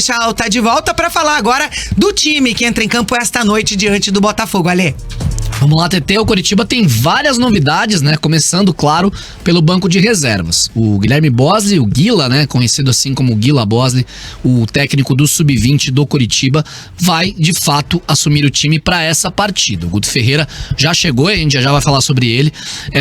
Marechal tá de volta pra falar agora do time que entra em campo esta noite diante do Botafogo, Alê. Vamos lá, TT, o Coritiba tem várias novidades, né? Começando, claro, pelo banco de reservas. O Guilherme Bosley, o Guila, né? Conhecido assim como Guila Bosley, o técnico do Sub-20 do Coritiba, vai, de fato, assumir o time para essa partida. O Guto Ferreira já chegou, a gente já vai falar sobre ele.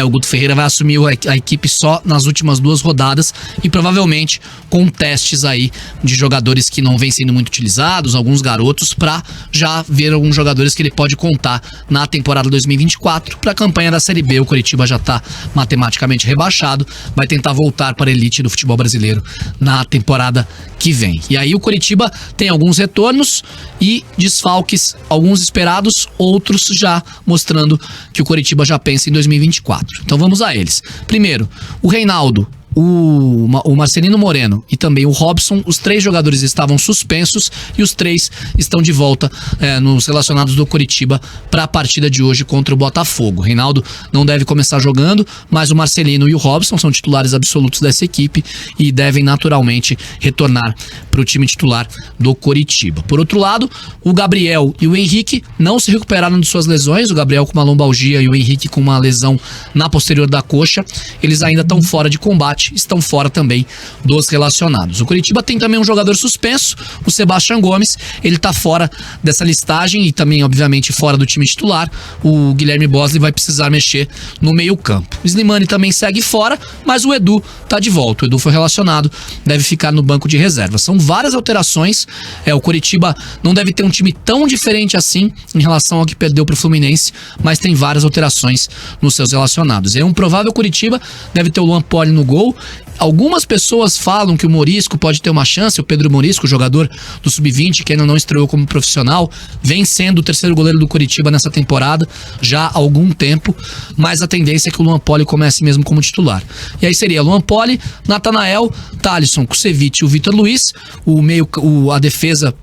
O Guto Ferreira vai assumir a equipe só nas últimas 2 rodadas e provavelmente com testes aí de jogadores que não vêm sendo muito utilizados, alguns garotos, para já ver alguns jogadores que ele pode contar na temporada 2024. Para a campanha da Série B, o Coritiba já está matematicamente rebaixado, vai tentar voltar para a elite do futebol brasileiro na temporada que vem. E aí o Coritiba tem alguns retornos e desfalques, alguns esperados, outros já mostrando que o Coritiba já pensa em 2024. Então vamos a eles. Primeiro, o Reinaldo, o Marcelino Moreno e também o Robson, os 3 jogadores estavam suspensos e os 3 estão de volta nos relacionados do Coritiba para a partida de hoje contra o Botafogo. O Reinaldo não deve começar jogando, mas o Marcelino e o Robson são titulares absolutos dessa equipe e devem naturalmente retornar para o time titular do Coritiba. Por outro lado, o Gabriel e o Henrique não se recuperaram de suas lesões, o Gabriel com uma lombalgia e o Henrique com uma lesão na posterior da coxa. Eles ainda estão fora de combate, estão fora também dos relacionados. O Coritiba tem também um jogador suspenso, o Sebastião Gomes, ele tá fora dessa listagem e também, obviamente, fora do time titular. O Guilherme Bosley vai precisar mexer no meio-campo. O Slimani também segue fora, mas o Edu tá de volta. O Edu foi relacionado, deve ficar no banco de reserva. São várias alterações. O Coritiba não deve ter um time tão diferente assim em relação ao que perdeu pro Fluminense, mas tem várias alterações nos seus relacionados. E aí um provável Coritiba deve ter o Luan Poli no gol. Algumas pessoas falam que o Morisco pode ter uma chance. O Pedro Morisco, jogador do Sub-20, que ainda não estreou como profissional, vem sendo o 3º goleiro do Coritiba nessa temporada já há algum tempo, mas a tendência é que o Luan Poli comece mesmo como titular. E aí seria Luan Poli, Natanael, Thalisson, Kusevich e o Vitor Luiz, a defesa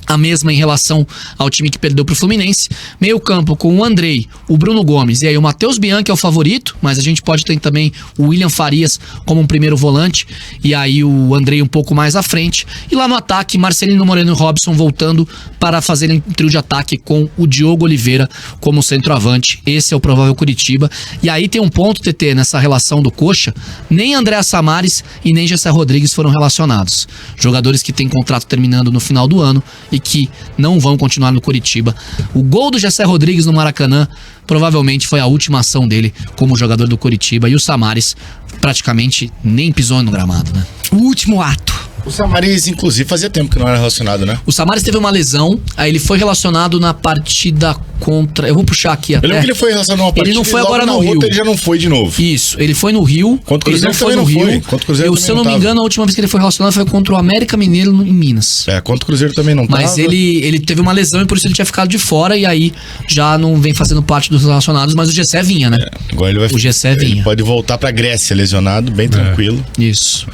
a mesma em relação ao time que perdeu pro Fluminense. Meio campo com o Andrei, o Bruno Gomes e aí o Matheus Bianchi é o favorito, mas a gente pode ter também o William Farias como um primeiro volante e aí o Andrei um pouco mais à frente. E lá no ataque, Marcelino Moreno e Robson voltando para fazerem um trio de ataque com o Diogo Oliveira como centroavante. Esse é o provável Coritiba. E aí tem um ponto, TT, nessa relação do Coxa, nem André Samaris e nem Gessé Rodrigues foram relacionados. Jogadores que têm contrato terminando no final do ano e que não vão continuar no Coritiba. O gol do Gessé Rodrigues no Maracanã provavelmente foi a última ação dele como jogador do Coritiba, e o Samaris praticamente nem pisou no gramado, né? O último ato. O Samaris, inclusive, fazia tempo que não era relacionado, né? O Samaris teve uma lesão, aí ele foi relacionado na partida contra... Eu vou puxar aqui até. Eu lembro que ele foi relacionado numa partida. Ele não foi agora no Rio. Ele já não foi de novo. Isso, ele foi no Rio. Contra o Cruzeiro também não foi. Contra o Cruzeiro se eu não me engano, a última vez que ele foi relacionado foi contra o América Mineiro em Minas. Contra o Cruzeiro também não Mas ele teve uma lesão e por isso ele tinha ficado de fora, e aí já não vem fazendo parte dos relacionados, mas o Gessé vinha, né? Agora ele vai... O Gessé vinha. Ele pode voltar pra Grécia lesionado, bem tranquilo. Isso.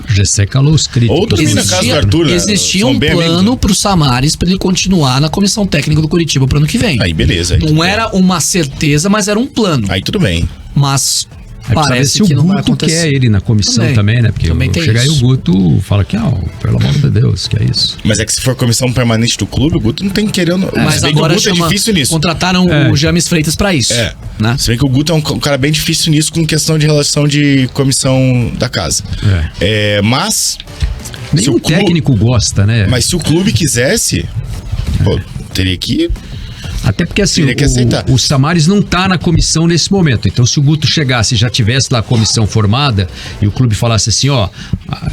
O Gessé calou os críticos. Outros na casa do Arthur, existia um plano pro Samaris pra ele continuar na comissão técnica do Coritiba pro ano que vem. Aí beleza. Não era uma certeza, mas era um plano. Aí tudo bem. Mas parece que o Guto quer ele na comissão também, né? Porque chega aí o Guto fala que, pelo amor de Deus, que é isso. Mas é que se for comissão permanente do clube, o Guto não tem querendo... Mas agora o Guto é difícil nisso. Contrataram o James Freitas pra isso. Né? Se bem que o Guto é um cara bem difícil nisso com questão de relação de comissão da casa. Mas... Nem o técnico gosta, né? Mas se o clube quisesse, teria que... Até porque assim, o Samaris não tá na comissão nesse momento. Então se o Guto chegasse e já tivesse lá a comissão formada e o clube falasse assim,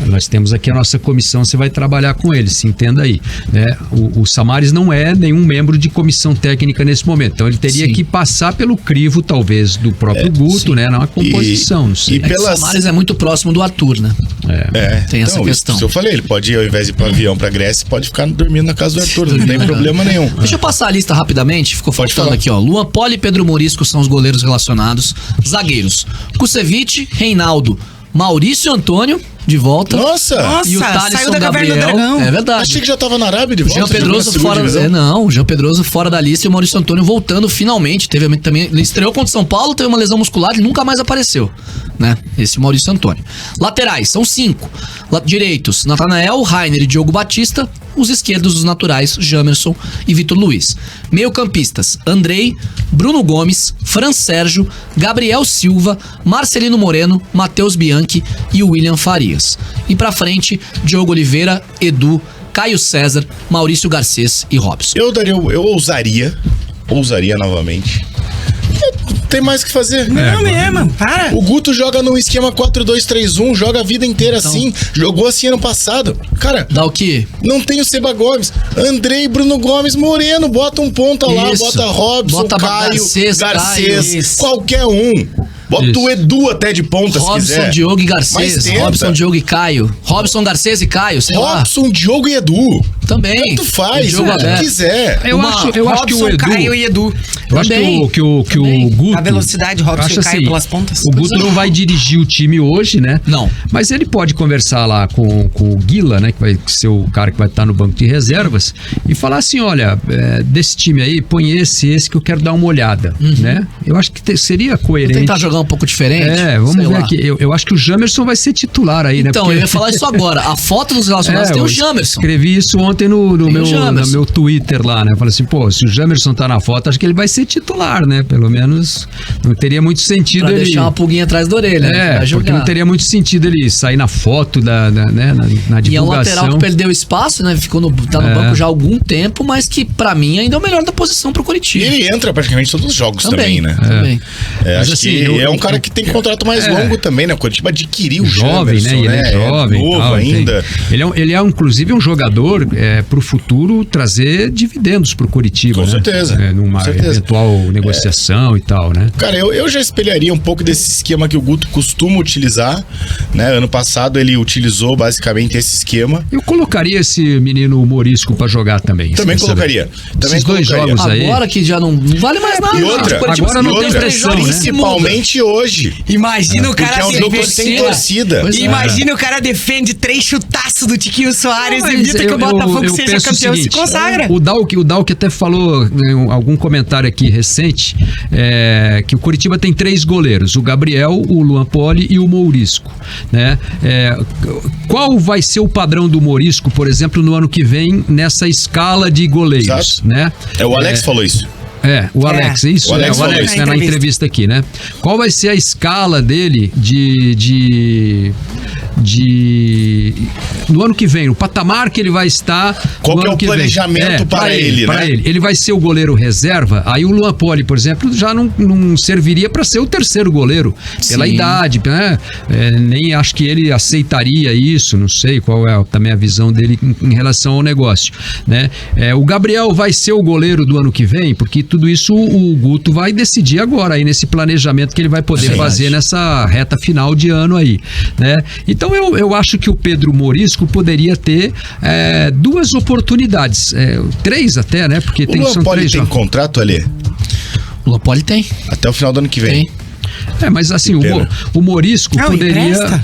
nós temos aqui a nossa comissão, você vai trabalhar com eles, se entenda aí, né? O Samaris não é nenhum membro de comissão técnica nesse momento. Então ele teria que passar pelo crivo, talvez, do próprio Guto, né? Na composição, não sei. O Samaris é muito próximo do Arthur, né? Tem essa questão. Se eu falei, ele pode ir, ao invés de ir pro avião pra Grécia, pode ficar dormindo na casa do Arthur, não tem problema nenhum. Deixa eu passar a lista rapidamente. Ficou faltando aqui, Luan Poli e Pedro Morisco são os goleiros relacionados. Zagueiros: Kusevich, Reinaldo, Maurício Antônio de volta. Nossa! E o Thalisson, saiu da Caverna do Dragão. É verdade. Achei que já tava na Arábia de volta. Jean Pedroso fora. O Jean Pedroso fora da lista e o Maurício Antônio voltando finalmente. Ele estreou contra o São Paulo, teve uma lesão muscular e nunca mais apareceu, né? Esse Maurício Antônio. Laterais, são 5. Direitos: Natanael, Rainer e Diogo Batista. os esquerdos, os naturais, Jamerson e Vitor Luiz. Meio-campistas, Andrei, Bruno Gomes, Fran Sérgio, Gabriel Silva, Marcelino Moreno, Matheus Bianchi e William Farias. E pra frente, Diogo Oliveira, Edu, Caio César, Maurício Garcês e Robson. Eu ousaria novamente. Tem mais o que fazer. Não mesmo, para. O Guto joga num esquema 4-2-3-1, joga a vida inteira assim. Jogou assim ano passado. Cara, Dá o quê? não tem o Seba Gomes. Andrei, Bruno Gomes, Moreno. Bota um ponta lá, Isso. bota Robson, Bota Caio, Garcês, isso. qualquer um. Bota Isso. o Edu até de ponta, se Robson, quiser. Diogo e Mas Garcês. tenta. Robson, Diogo e Caio. Robson, Garcês e Caio, sei lá. Robson, Diogo e Edu. Também. Tanto faz, Diogo o que aberto. quiser. Eu acho que o Robson, Edu... Caio e Edu. Eu acho Também. que o Também. Guto... A velocidade, Robson eu acho e Caio pelas pontas. O Guto não vai dirigir o time hoje, né? Não. Mas ele pode conversar lá com o Guila, né? Que vai ser o cara que vai estar no banco de reservas e falar assim, olha, desse time aí, põe esse que eu quero dar uma olhada, né? Eu acho que seria Vou coerente. tentar jogar um pouco diferente. Vamos sei ver lá. aqui. Eu acho que o Jamerson vai ser titular aí, né? Então, Porque- eu ia falar isso agora. A foto dos relacionados tem o eu Jamerson. escrevi isso ontem no Tem o meu Jamerson. Twitter lá, né? Eu falei assim, pô, se o Jamerson tá na foto, acho que ele vai ser titular, né? Pelo menos não teria muito sentido Pra ele... deixar uma pulguinha atrás da orelha. Vai porque jogar. não teria muito sentido ele sair na foto né, na divulgação. E é um lateral que perdeu espaço, né? Tá no banco já há algum tempo, mas que pra mim ainda é o melhor da posição pro E Curitiba. ele entra praticamente em todos os jogos também, né? Também. Mas Acho assim, que é um cara que tem contrato mais longo também, né? O Curitiba adquiriu o jovem, Jamerson, né? Ele é jovem, novo tal, ainda. Ele é inclusive um jogador pro futuro trazer dividendos pro Curitiba, Com né? certeza, Numa com certeza. eventual negociação e tal, né? Cara, eu já espelharia um pouco desse esquema que o Guto costuma utilizar, né? Ano passado ele utilizou basicamente esse esquema. Eu colocaria esse menino Morisco pra jogar também. Também você sabe. colocaria. Também Esses dois colocaria. jogos aí. Agora que já não vale mais nada. E outra, O Curitiba agora não tem tem três pressão, jogos, né? se muda. Principalmente hoje. Imagina o Porque cara é um jogo sem torcida. Pois é. Imagina o cara defende 3 chutaços do Tiquinho Soares Não, e mas evita que o Botafogo eu seja penso o campeão e se seguinte, consagra. O Dalk até falou em algum comentário aqui recente que o Curitiba tem 3 goleiros, o Gabriel, o Luan Poli e o Mourisco, né? Qual vai ser o padrão do Mourisco, por exemplo, no ano que vem nessa escala de goleiros, Exato. né? O Alex falou isso. O Alex, isso? O Alex falou isso. Na entrevista aqui, né? Qual vai ser a escala dele no ano que vem, o patamar que ele vai estar Qual no que é ano o que vem? planejamento para ele, né? Ele vai ser o goleiro reserva, aí o Luan Poli, por exemplo, já não serviria para ser o terceiro goleiro, pela Sim. idade, né? Nem acho que ele aceitaria isso, não sei qual é também a visão dele em relação ao negócio, né? O Gabriel vai ser o goleiro do ano que vem, porque tudo isso o Guto vai decidir agora, aí nesse planejamento que ele vai poder fazer nessa reta final de ano aí, né? Então eu acho que o Pedro Morisco poderia ter 2 oportunidades, 3 até, né? Porque O Luan são Poli 3 tem jogos. contrato ali O Lapoli tem. até o final do ano que vem. Tem. Mas assim, pena. o Morisco Não, poderia empresta.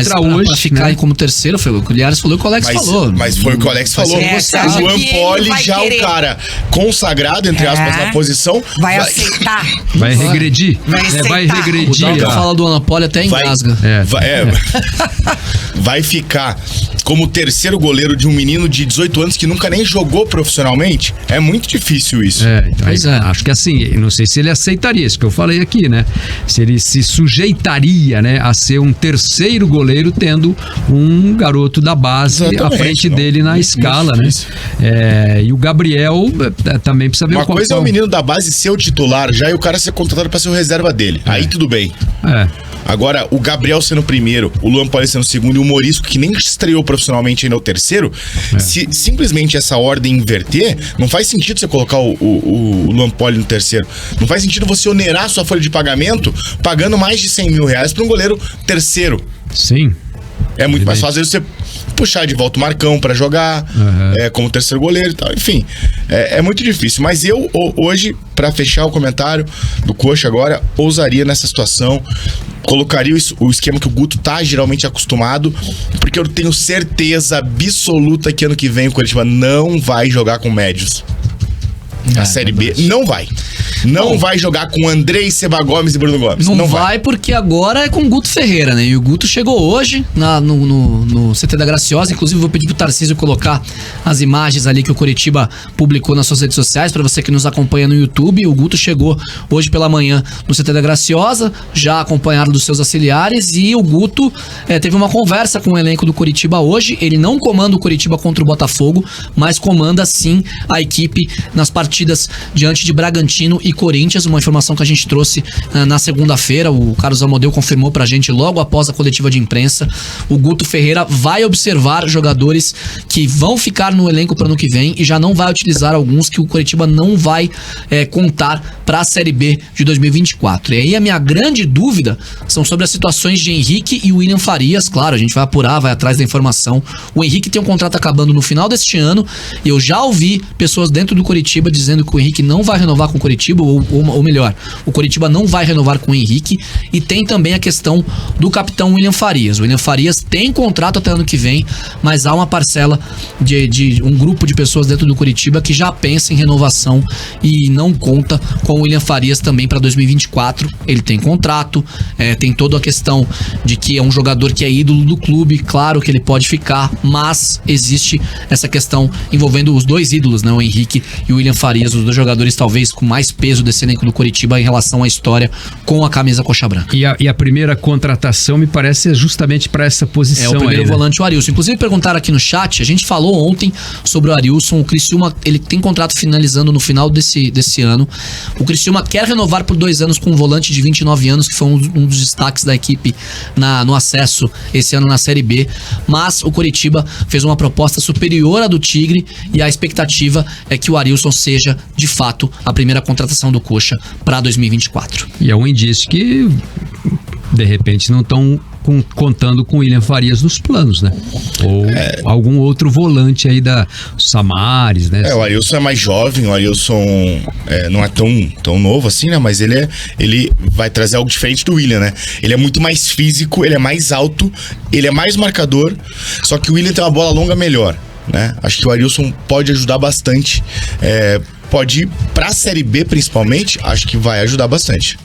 entrar pra hoje, ficar né? como terceiro, foi o que o Liares falou e o que o Alex falou. Mas foi o que o Alex Vai falou. ser É, negociado. você O acha Luan que ele Poli, vai já querer- o cara consagrado, entre aspas, na posição. Vai aceitar. Vai regredir. Vai Vai aceitar. O regredir. Dalton a- fala do Anapoli até engasga. Vai ficar como terceiro goleiro de um menino de 18 anos que nunca nem jogou profissionalmente. É muito difícil isso. Então, Pois é. acho que assim, eu não sei se ele aceitaria isso que eu falei aqui, né? Se ele se sujeitaria, né, a ser um terceiro goleiro tendo um garoto da base à Exatamente, frente não. dele na Muito escala, né? difícil. E o Gabriel também precisa ver Uma qual- coisa é o qual- menino da base ser o titular já e o cara ser contratado pra ser o reserva dele. Aí tudo bem. Agora, o Gabriel sendo o primeiro, o Luan Poli sendo o segundo e o Morisco, que nem estreou profissionalmente ainda, é o terceiro, se simplesmente essa ordem inverter, não faz sentido você colocar o Luan Poli no terceiro. Não faz sentido você onerar a sua folha de pagamento pagando mais de 100 mil reais pra um goleiro terceiro. Sim. É muito mais fácil você puxar de volta o Marcão pra jogar como terceiro goleiro e tal. Enfim, é muito difícil. Mas eu, hoje, pra fechar o comentário do Coxa agora, ousaria nessa situação. Colocaria o esquema que o Guto tá geralmente acostumado, porque eu tenho certeza absoluta que ano que vem o Curitiba não vai jogar com médios. A Série B não vai. Não vai jogar com Andrei, Seba Gomes e Bruno Gomes. Não vai porque agora é com o Guto Ferreira, né? E o Guto chegou hoje no CT da Graciosa. Inclusive, vou pedir pro Tarcísio colocar as imagens ali que o Coritiba publicou nas suas redes sociais, para você que nos acompanha no YouTube. O Guto chegou hoje pela manhã no CT da Graciosa, já acompanhado dos seus auxiliares, e o Guto teve uma conversa com o elenco do Coritiba hoje. Ele não comanda o Coritiba contra o Botafogo, mas comanda sim a equipe nas partidas diante de Bragantino e Corinthians. Uma informação que a gente trouxe na segunda-feira, o Carlos Amodeu confirmou pra gente logo após a coletiva de imprensa. O Guto Ferreira vai observar jogadores que vão ficar no elenco para ano que vem e já não vai utilizar alguns que o Coritiba não vai contar para a Série B de 2024. E aí a minha grande dúvida são sobre as situações de Henrique e William Farias. Claro, a gente vai apurar, vai atrás da informação. O Henrique tem um contrato acabando no final deste ano e eu já ouvi pessoas dentro do Coritiba dizendo que o Henrique não vai renovar com o Coritiba, ou melhor, o Coritiba não vai renovar com o Henrique. E tem também a questão do capitão William Farias. O William Farias tem contrato até ano que vem, mas há uma parcela de um grupo de pessoas dentro do Coritiba que já pensa em renovação e não conta com o William Farias também para 2024. Ele tem contrato, tem toda a questão de que é um jogador que é ídolo do clube, claro que ele pode ficar, mas existe essa questão envolvendo os dois ídolos, né? O Henrique e o William Farias, os dois jogadores talvez com mais peso desse elenco do Coritiba em relação à história com a camisa coxa branca. E a primeira contratação me parece justamente para essa posição. É o primeiro volante, o Arilson. Inclusive perguntaram aqui no chat, a gente falou ontem sobre o Arilson. O Criciúma, ele tem contrato finalizando no final desse ano. O Criciúma quer renovar por 2 anos com um volante de 29 anos, que foi um dos destaques da equipe no acesso esse ano na Série B, mas o Coritiba fez uma proposta superior à do Tigre e a expectativa é que o Arilson seja, de fato, a primeira contratação do Coxa para 2024. E é um indício que, de repente, não estão contando com o William Farias nos planos, né? Ou algum outro volante aí da Samares, né? O Arilson é mais jovem, o Arilson não é tão novo assim, né? Mas ele vai trazer algo diferente do William, né? Ele é muito mais físico, ele é mais alto, ele é mais marcador, só que o William tem uma bola longa melhor, né? Acho que o Arilson pode ajudar bastante, pode ir pra Série B principalmente, acho que vai ajudar bastante.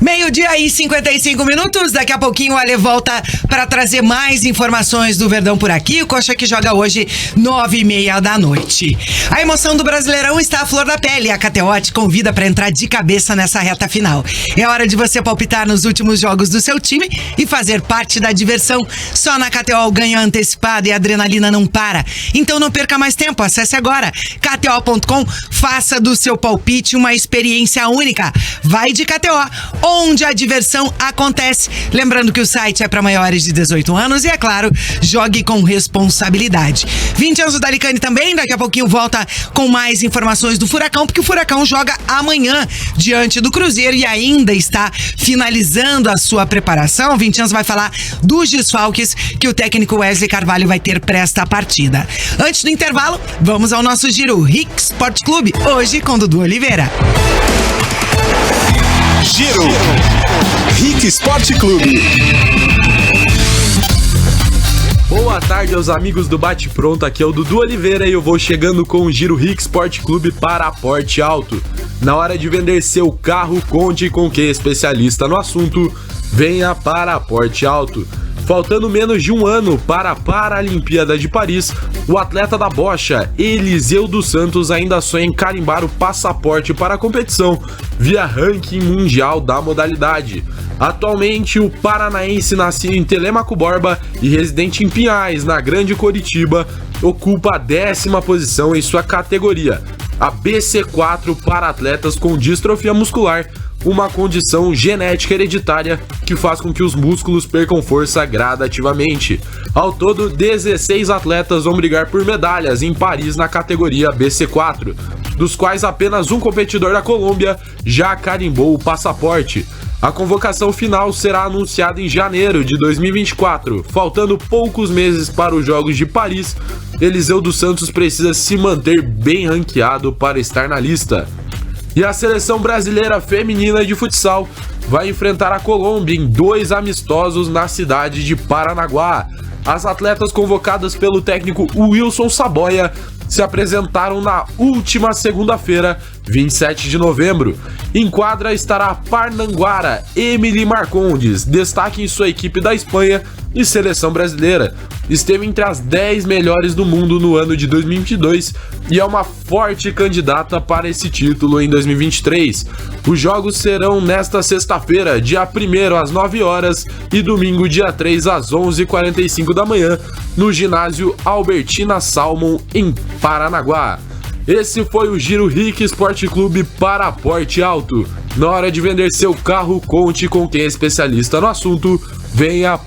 12:00 e 55 minutos. Daqui a pouquinho o Ale volta para trazer mais informações do Verdão por aqui. O Coxa que joga hoje 9:30 da noite. A emoção do Brasileirão está à flor da pele. A KTO te convida para entrar de cabeça nessa reta final. É hora de você palpitar nos últimos jogos do seu time e fazer parte da diversão. Só na KTO o ganho antecipado e a adrenalina não para. Então não perca mais tempo. Acesse agora KTO.com. Faça do seu palpite uma experiência única. Vai de KTO, onde a diversão acontece. Lembrando que o site é para maiores de 18 anos e, é claro, jogue com responsabilidade. 20 anos do Dalicani também. Daqui a pouquinho volta com mais informações do Furacão, porque o Furacão joga amanhã diante do Cruzeiro e ainda está finalizando a sua preparação. 20 anos vai falar dos desfalques que o técnico Wesley Carvalho vai ter para esta partida. Antes do intervalo, vamos ao nosso giro RIC Sport Clube, hoje com Dudu Oliveira. Giro RIC Sport Clube. Boa tarde aos amigos do Bate Pronto, aqui é o Dudu Oliveira e eu vou chegando com o Giro RIC Sport Clube para Porte Alto. Na hora de vender seu carro, conte com quem é especialista no assunto, venha para Porte Alto. Faltando menos de um ano para a Paralimpíada de Paris, o atleta da bocha, Eliseu dos Santos, ainda sonha em carimbar o passaporte para a competição via ranking mundial da modalidade. Atualmente, o paranaense nascido em Telêmaco Borba e residente em Pinhais, na Grande Coritiba, ocupa a 10ª posição em sua categoria, a BC4 para atletas com distrofia muscular, uma condição genética hereditária que faz com que os músculos percam força gradativamente. Ao todo, 16 atletas vão brigar por medalhas em Paris na categoria BC4, dos quais apenas um competidor da Colômbia já carimbou o passaporte. A convocação final será anunciada em janeiro de 2024. Faltando poucos meses para os Jogos de Paris, Eliseu dos Santos precisa se manter bem ranqueado para estar na lista. E a seleção brasileira feminina de futsal vai enfrentar a Colômbia em 2 amistosos na cidade de Paranaguá. As atletas convocadas pelo técnico Wilson Saboia se apresentaram na última segunda-feira, 27 de novembro. Em quadra estará Parnanguara, Emily Marcondes, destaque em sua equipe da Espanha e seleção brasileira. Esteve entre as 10 melhores do mundo no ano de 2022 e é uma forte candidata para esse título em 2023. Os jogos serão nesta sexta-feira, dia 1º às 9 horas e domingo, dia 3 às 11h45 da manhã, no ginásio Albertina Salmon, em Paranaguá. Esse foi o Giro Rick Sport Clube para Porte Alto. Na hora de vender seu carro, conte com quem é especialista no assunto. Venha